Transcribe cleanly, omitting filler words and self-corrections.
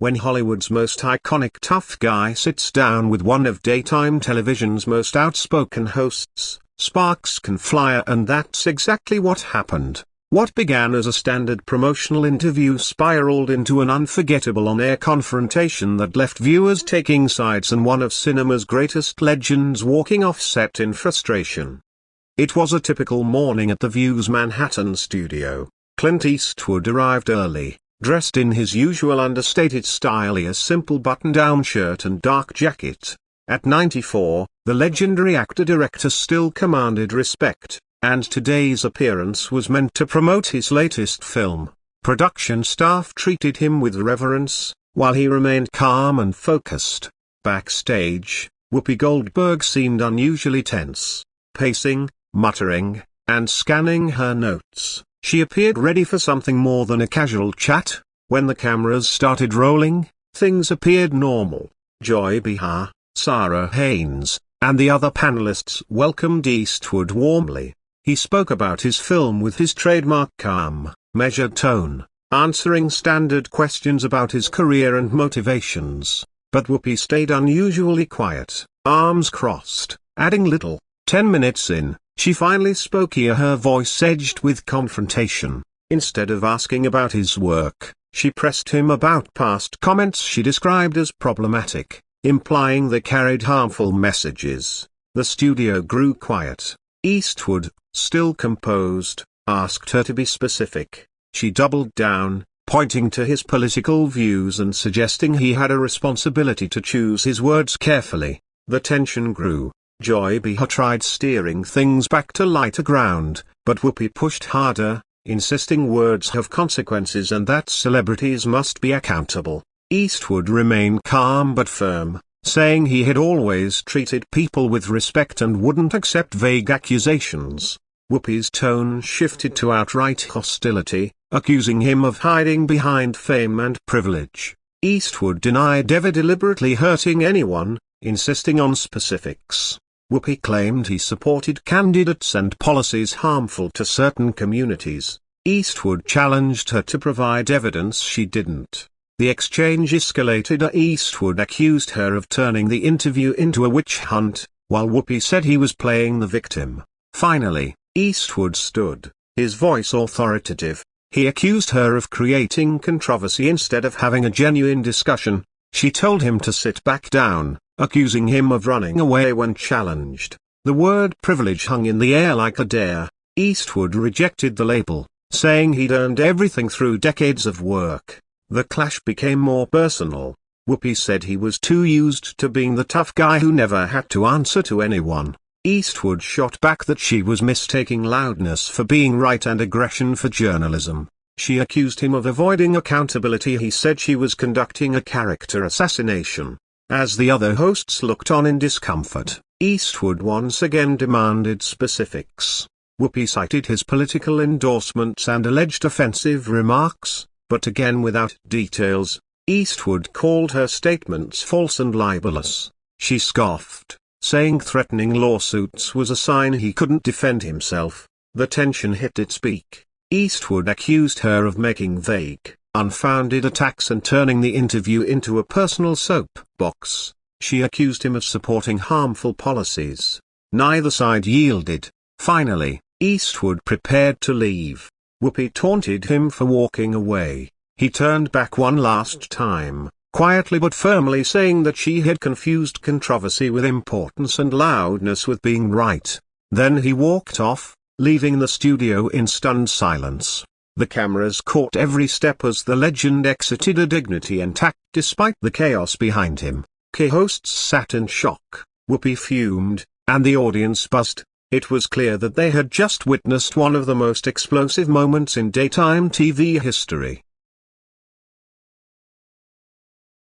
When Hollywood's most iconic tough guy sits down with one of daytime television's most outspoken hosts, sparks can fly, and that's exactly what happened. What began as a standard promotional interview spiraled into an unforgettable on-air confrontation that left viewers taking sides and one of cinema's greatest legends walking off set in frustration. It was a typical morning at The View's Manhattan studio. Clint Eastwood arrived early, dressed in his usual understated style, a simple button-down shirt and dark jacket. At 94, the legendary actor-director still commanded respect, and today's appearance was meant to promote his latest film. Production staff treated him with reverence, while he remained calm and focused. Backstage, Whoopi Goldberg seemed unusually tense, pacing, muttering, and scanning her notes. She appeared ready for something more than a casual chat. When the cameras started rolling, things appeared normal. Joy Behar, Sarah Haynes, and the other panelists welcomed Eastwood warmly. He spoke about his film with his trademark calm, measured tone, answering standard questions about his career and motivations. But Whoopi stayed unusually quiet, arms crossed, adding little. 10 minutes in, she finally spoke, her voice edged with confrontation. Instead of asking about his work, she pressed him about past comments she described as problematic, implying they carried harmful messages. The studio grew quiet. Eastwood, still composed, asked her to be specific. She doubled down, pointing to his political views and suggesting he had a responsibility to choose his words carefully. The tension grew. Joy Behar tried steering things back to lighter ground, but Whoopi pushed harder, insisting words have consequences and that celebrities must be accountable. Eastwood remained calm but firm, saying he had always treated people with respect and wouldn't accept vague accusations. Whoopi's tone shifted to outright hostility, accusing him of hiding behind fame and privilege. Eastwood denied ever deliberately hurting anyone, insisting on specifics. Whoopi claimed he supported candidates and policies harmful to certain communities. Eastwood challenged her to provide evidence she didn't. The exchange escalated. Eastwood accused her of turning the interview into a witch hunt, while Whoopi said he was playing the victim. Finally, Eastwood stood, his voice authoritative. He accused her of creating controversy instead of having a genuine discussion. She told him to sit back down, accusing him of running away when challenged. The word privilege hung in the air like a dare. Eastwood rejected the label, saying he'd earned everything through decades of work. The clash became more personal. Whoopi said he was too used to being the tough guy who never had to answer to anyone. Eastwood shot back that she was mistaking loudness for being right and aggression for journalism. She accused him of avoiding accountability. He said she was conducting a character assassination. As the other hosts looked on in discomfort, Eastwood once again demanded specifics. Whoopi cited his political endorsements and alleged offensive remarks, but again without details. Eastwood called her statements false and libelous. She scoffed, saying threatening lawsuits was a sign he couldn't defend himself. The tension hit its peak. Eastwood accused her of making vague, unfounded attacks and turning the interview into a personal soapbox. She accused him of supporting harmful policies. Neither side yielded. Finally, Eastwood prepared to leave. Whoopi taunted him for walking away. He turned back one last time, quietly but firmly, saying that she had confused controversy with importance and loudness with being right. Then he walked off, leaving the studio in stunned silence. The cameras caught every step as the legend exited, a dignity intact despite the chaos behind him. Co-hosts sat in shock, Whoopi fumed, and the audience buzzed. It was clear that they had just witnessed one of the most explosive moments in daytime TV history.